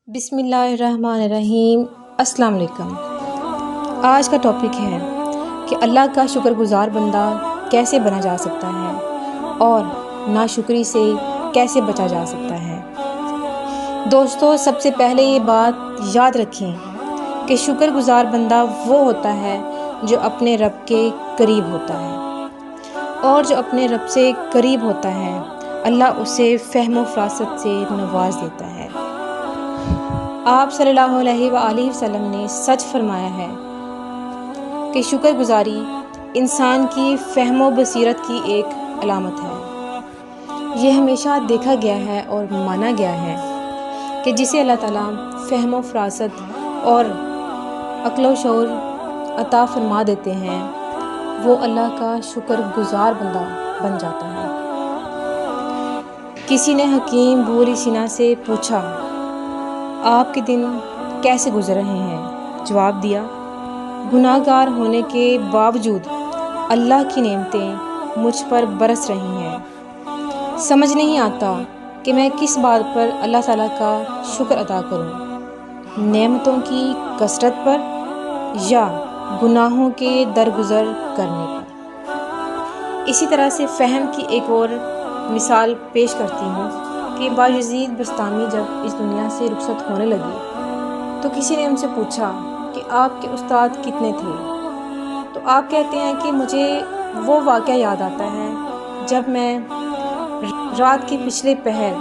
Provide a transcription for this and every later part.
بسم اللہ الرحمن الرحیم۔ السلام علیکم۔ آج کا ٹاپک ہے کہ اللہ کا شکر گزار بندہ کیسے بنا جا سکتا ہے اور ناشکری سے کیسے بچا جا سکتا ہے۔ دوستو، سب سے پہلے یہ بات یاد رکھیں کہ شکر گزار بندہ وہ ہوتا ہے جو اپنے رب کے قریب ہوتا ہے، اور جو اپنے رب سے قریب ہوتا ہے اللہ اسے فہم و فراست سے نواز دیتا ہے۔ آپ صلی اللہ علیہ وآلہ وسلم نے سچ فرمایا ہے کہ شکر گزاری انسان کی فہم و بصیرت کی ایک علامت ہے۔ یہ ہمیشہ دیکھا گیا ہے اور مانا گیا ہے کہ جسے اللہ تعالیٰ فہم و فراست اور عقل و شعور عطا فرما دیتے ہیں وہ اللہ کا شکر گزار بندہ بن جاتا ہے۔ کسی نے حکیم بوری سینا سے پوچھا، آپ کے دن کیسے گزر رہے ہیں؟ جواب دیا، گناہ گار ہونے کے باوجود اللہ کی نعمتیں مجھ پر برس رہی ہیں۔ سمجھ نہیں آتا کہ میں کس بات پر اللہ تعالیٰ کا شکر ادا کروں، نعمتوں کی کثرت پر یا گناہوں کے درگزر کرنے پر۔ اسی طرح سے فہم کی ایک اور مثال پیش کرتی ہوں کہ بایزید بستامی جب اس دنیا سے رخصت ہونے لگی تو کسی نے ان سے پوچھا کہ آپ کے استاد کتنے تھے؟ تو آپ کہتے ہیں کہ مجھے وہ واقعہ یاد آتا ہے جب میں رات کے پچھلے پہر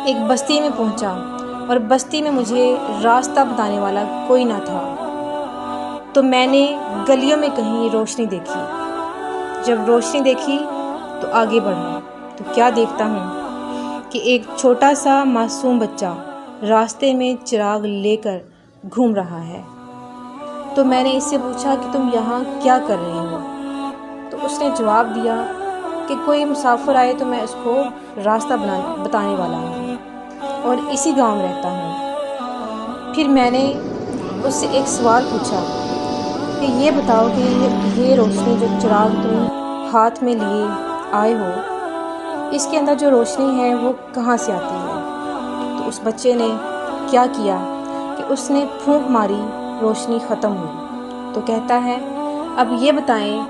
ایک بستی میں پہنچا اور بستی میں مجھے راستہ بتانے والا کوئی نہ تھا، تو میں نے گلیوں میں کہیں روشنی دیکھی۔ جب روشنی دیکھی تو آگے بڑھا تو کیا دیکھتا ہوں کہ ایک چھوٹا سا معصوم بچہ راستے میں چراغ لے کر گھوم رہا ہے۔ تو میں نے اس سے پوچھا کہ تم یہاں کیا کر رہے ہو؟ تو اس نے جواب دیا کہ کوئی مسافر آئے تو میں اس کو راستہ بتانے والا ہوں اور اسی گاؤں میں رہتا ہوں۔ پھر میں نے اس سے ایک سوال پوچھا کہ یہ بتاؤ کہ یہ روشنی جو چراغ تم ہاتھ میں لیے آئے ہو، اس کے اندر جو روشنی ہے وہ کہاں سے آتی ہے؟ تو اس بچے نے کیا کیا کہ اس نے پھونک ماری، روشنی ختم ہوئی۔ تو کہتا ہے، اب یہ بتائیں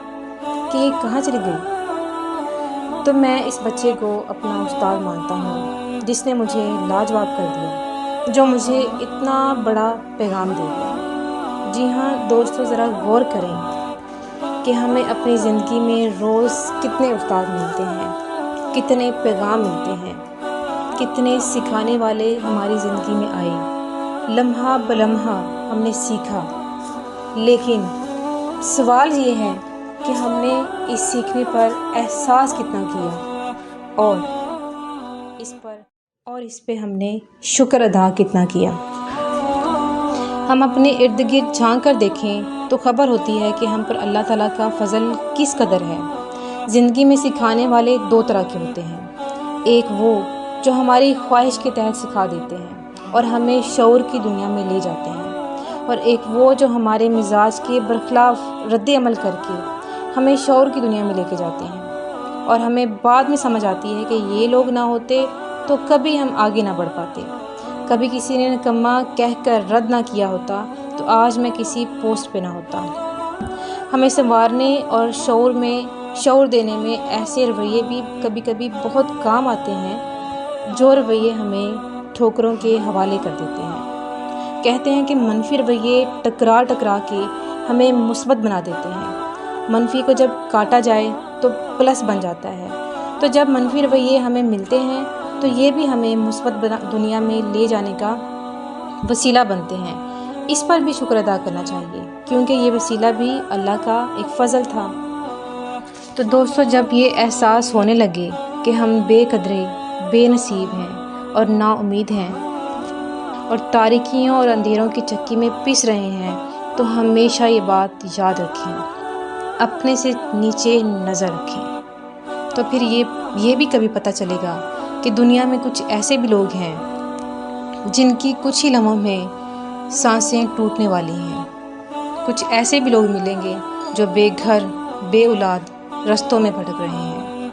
کہ یہ کہاں چلی گئی؟ تو میں اس بچے کو اپنا استاد مانتا ہوں جس نے مجھے لاجواب کر دیا، جو مجھے اتنا بڑا پیغام دے گیا۔ جی ہاں دوستو، ذرا غور کریں کہ ہمیں اپنی زندگی میں روز کتنے استاد ملتے ہیں، کتنے پیغام ملتے ہیں، کتنے سکھانے والے ہماری زندگی میں آئے، لمحہ بلمحہ ہم نے سیکھا، لیکن سوال یہ ہے کہ ہم نے اس سیکھنے پر احساس کتنا کیا اور اس پہ ہم نے شکر ادا کتنا کیا۔ ہم اپنے ارد گرد جھانک کر دیکھیں تو خبر ہوتی ہے کہ ہم پر اللہ تعالیٰ کا فضل کس قدر ہے۔ زندگی میں سکھانے والے دو طرح کے ہوتے ہیں، ایک وہ جو ہماری خواہش کے تحت سکھا دیتے ہیں اور ہمیں شعور کی دنیا میں لے جاتے ہیں، اور ایک وہ جو ہمارے مزاج کے برخلاف رد عمل کر کے ہمیں شعور کی دنیا میں لے کے جاتے ہیں، اور ہمیں بعد میں سمجھ آتی ہے کہ یہ لوگ نہ ہوتے تو کبھی ہم آگے نہ بڑھ پاتے، کبھی کسی نے نکما کہہ کر رد نہ کیا ہوتا تو آج میں کسی پوسٹ پہ نہ ہوتا۔ ہمیں سنوارنے اور شعور دینے میں ایسے رویے بھی کبھی کبھی بہت کام آتے ہیں جو رویے ہمیں ٹھوکروں کے حوالے کر دیتے ہیں۔ کہتے ہیں کہ منفی رویے ٹکرا کے ہمیں مثبت بنا دیتے ہیں، منفی کو جب کاٹا جائے تو پلس بن جاتا ہے۔ تو جب منفی رویے ہمیں ملتے ہیں تو یہ بھی ہمیں مثبت دنیا میں لے جانے کا وسیلہ بنتے ہیں۔ اس پر بھی شکر ادا کرنا چاہیے کیونکہ یہ وسیلہ بھی اللہ کا ایک فضل تھا۔ تو دوستو، جب یہ احساس ہونے لگے کہ ہم بے قدرے، بے نصیب ہیں اور نا امید ہیں اور تاریکیوں اور اندھیروں کی چکی میں پس رہے ہیں، تو ہمیشہ یہ بات یاد رکھیں، اپنے سے نیچے نظر رکھیں، تو پھر یہ بھی کبھی پتہ چلے گا کہ دنیا میں کچھ ایسے بھی لوگ ہیں جن کی کچھ ہی لمحوں میں سانسیں ٹوٹنے والی ہیں، کچھ ایسے بھی لوگ ملیں گے جو بے گھر بے اولاد رستوں میں بھٹک رہے ہیں،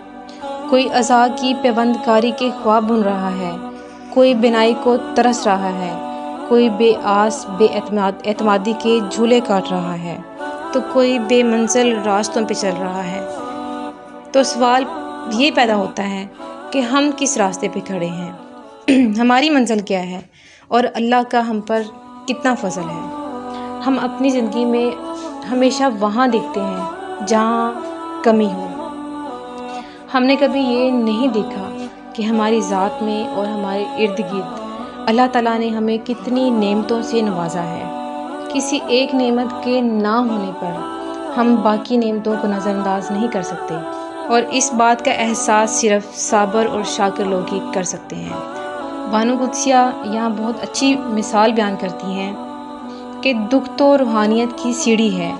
کوئی عزا کی پیوند کاری کے خواب بن رہا ہے، کوئی بینائی کو ترس رہا ہے، کوئی بے آس بے اعتمادی کے جھولے کاٹ رہا ہے، تو کوئی بے منزل راستوں پہ چل رہا ہے۔ تو سوال یہ پیدا ہوتا ہے کہ ہم کس راستے پہ کھڑے ہیں، ہماری منزل کیا ہے، اور اللہ کا ہم پر کتنا فضل ہے۔ ہم اپنی زندگی میں ہمیشہ وہاں دیکھتے ہیں جہاں کمی ہو۔ ہم نے کبھی یہ نہیں دیکھا کہ ہماری ذات میں اور ہمارے ارد گرد اللہ تعالیٰ نے ہمیں کتنی نعمتوں سے نوازا ہے۔ کسی ایک نعمت کے نہ ہونے پر ہم باقی نعمتوں کو نظر انداز نہیں کر سکتے، اور اس بات کا احساس صرف صابر اور شاکر لوگ ہی کر سکتے ہیں۔ بانو قدسیہ یہاں بہت اچھی مثال بیان کرتی ہیں کہ دکھ تو روحانیت کی سیڑھی ہے،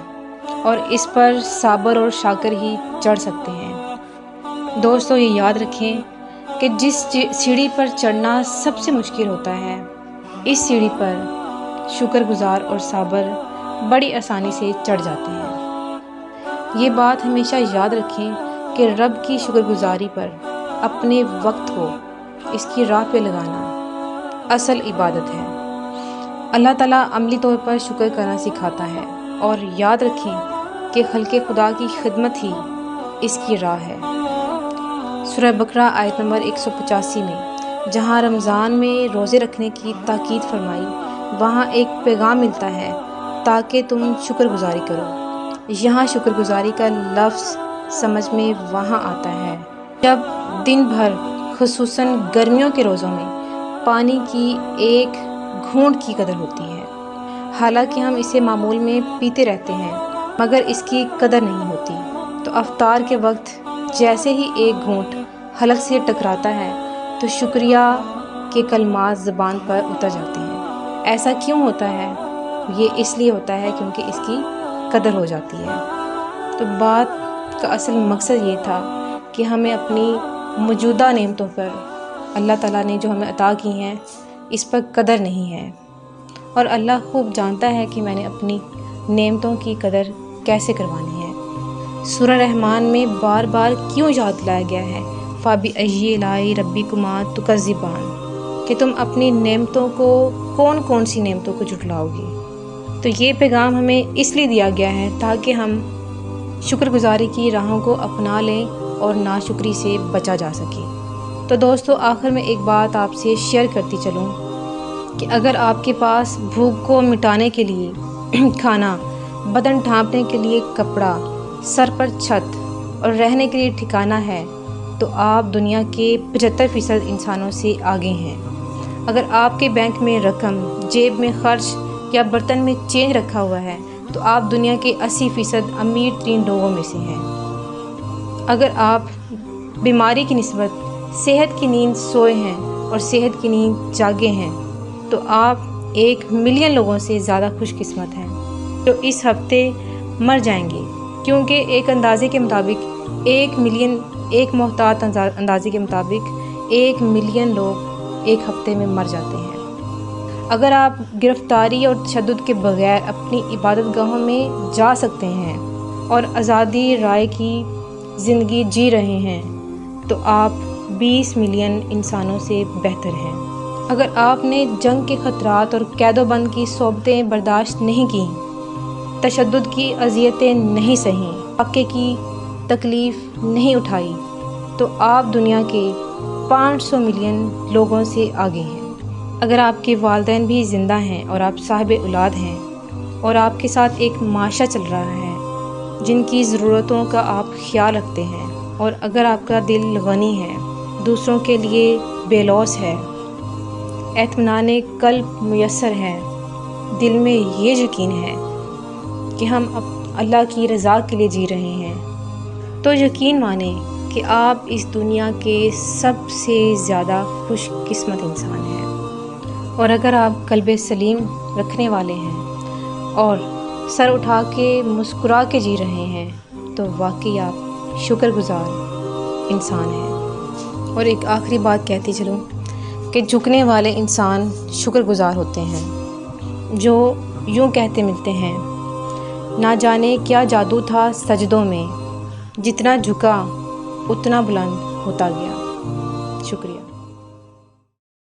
اور اس پر صابر اور شاکر ہی چڑھ سکتے ہیں۔ دوستو، یہ یاد رکھیں کہ جس سیڑھی پر چڑھنا سب سے مشکل ہوتا ہے، اس سیڑھی پر شکر گزار اور صابر بڑی آسانی سے چڑھ جاتے ہیں۔ یہ بات ہمیشہ یاد رکھیں کہ رب کی شکر گزاری پر اپنے وقت کو اس کی راہ پہ لگانا اصل عبادت ہے۔ اللہ تعالیٰ عملی طور پر شکر کرنا سکھاتا ہے، اور یاد رکھیں کہ خلق خدا کی خدمت ہی اس کی راہ ہے۔ سورہ بقرہ آیت نمبر 185 میں جہاں رمضان میں روزے رکھنے کی تاکید فرمائی، وہاں ایک پیغام ملتا ہے تاکہ تم شکر گزاری کرو۔ یہاں شکر گزاری کا لفظ سمجھ میں وہاں آتا ہے جب دن بھر خصوصاً گرمیوں کے روزوں میں پانی کی ایک گھونٹ کی قدر ہوتی ہے۔ حالانکہ ہم اسے معمول میں پیتے رہتے ہیں، مگر اس کی قدر نہیں ہوتی۔ تو افطار کے وقت جیسے ہی ایک گھونٹ حلق سے ٹکراتا ہے تو شکریہ کے کلمات زبان پر اتر جاتے ہیں۔ ایسا کیوں ہوتا ہے؟ یہ اس لیے ہوتا ہے کیونکہ اس کی قدر ہو جاتی ہے۔ تو بات کا اصل مقصد یہ تھا کہ ہمیں اپنی موجودہ نعمتوں پر، اللہ تعالیٰ نے جو ہمیں عطا کی ہیں، اس پر قدر نہیں ہے، اور اللہ خوب جانتا ہے کہ میں نے اپنی نعمتوں کی قدر کیسے کروانی ہے۔ سورہ رحمان میں بار بار کیوں یاد دلایا گیا ہے فَبِأَيِّ آلاءِ رَبِّكُمَا تُكَذِّبَانِ، کہ تم اپنی نعمتوں کو کون سی نعمتوں کو جھٹلاؤ گی۔ تو یہ پیغام ہمیں اس لیے دیا گیا ہے تاکہ ہم شکر گزاری کی راہوں کو اپنا لیں اور ناشکری سے بچا جا سکے۔ تو دوستو، آخر میں ایک بات آپ سے شیئر کرتی چلوں کہ اگر آپ کے پاس بھوک کو مٹانے کے لیے کھانا، بدن ڈھانپنے کے لیے کپڑا، سر پر چھت اور رہنے کے لیے ٹھکانہ ہے، تو آپ دنیا کے 75% انسانوں سے آگے ہیں۔ اگر آپ کے بینک میں رقم، جیب میں خرچ یا برتن میں چینج رکھا ہوا ہے، تو آپ دنیا کے 80% امیر ترین لوگوں میں سے ہیں۔ اگر آپ بیماری کی نسبت صحت کی نیند سوئے ہیں اور صحت کی نیند جاگے ہیں، تو آپ 1 ملین لوگوں سے زیادہ خوش قسمت ہیں جو اس ہفتے مر جائیں گے، کیونکہ ایک اندازے کے مطابق 1 ملین، ایک محتاط اندازے کے مطابق 1 ملین لوگ ایک ہفتے میں مر جاتے ہیں۔ اگر آپ گرفتاری اور تشدد کے بغیر اپنی عبادت گاہوں میں جا سکتے ہیں اور آزادی رائے کی زندگی جی رہے ہیں، تو آپ 20 ملین انسانوں سے بہتر ہیں۔ اگر آپ نے جنگ کے خطرات اور قید و بند کی صحبتیں برداشت نہیں کیں، تشدد کی اذیتیں نہیں سہیں، فاقے کی تکلیف نہیں اٹھائی، تو آپ دنیا کے 500 ملین لوگوں سے آگے ہیں۔ اگر آپ کے والدین بھی زندہ ہیں اور آپ صاحب اولاد ہیں اور آپ کے ساتھ ایک معاشرہ چل رہا ہے جن کی ضرورتوں کا آپ خیال رکھتے ہیں، اور اگر آپ کا دل غنی ہے، دوسروں کے لیے بے لوث ہے، اطمینان قلب میسر ہے، دل میں یہ یقین ہے کہ ہم اللہ کی رضا کے لیے جی رہے ہیں، تو یقین مانیں کہ آپ اس دنیا کے سب سے زیادہ خوش قسمت انسان ہیں۔ اور اگر آپ قلب سلیم رکھنے والے ہیں اور سر اٹھا کے مسکرا کے جی رہے ہیں، تو واقعی آپ شکر گزار انسان ہیں۔ اور ایک آخری بات کہتی چلوں کہ جھکنے والے انسان شکر گزار ہوتے ہیں، جو یوں کہتے ملتے ہیں، نہ جانے کیا جادو تھا سجدوں میں، جتنا جھکا اتنا بلند ہوتا گیا۔ شکریہ۔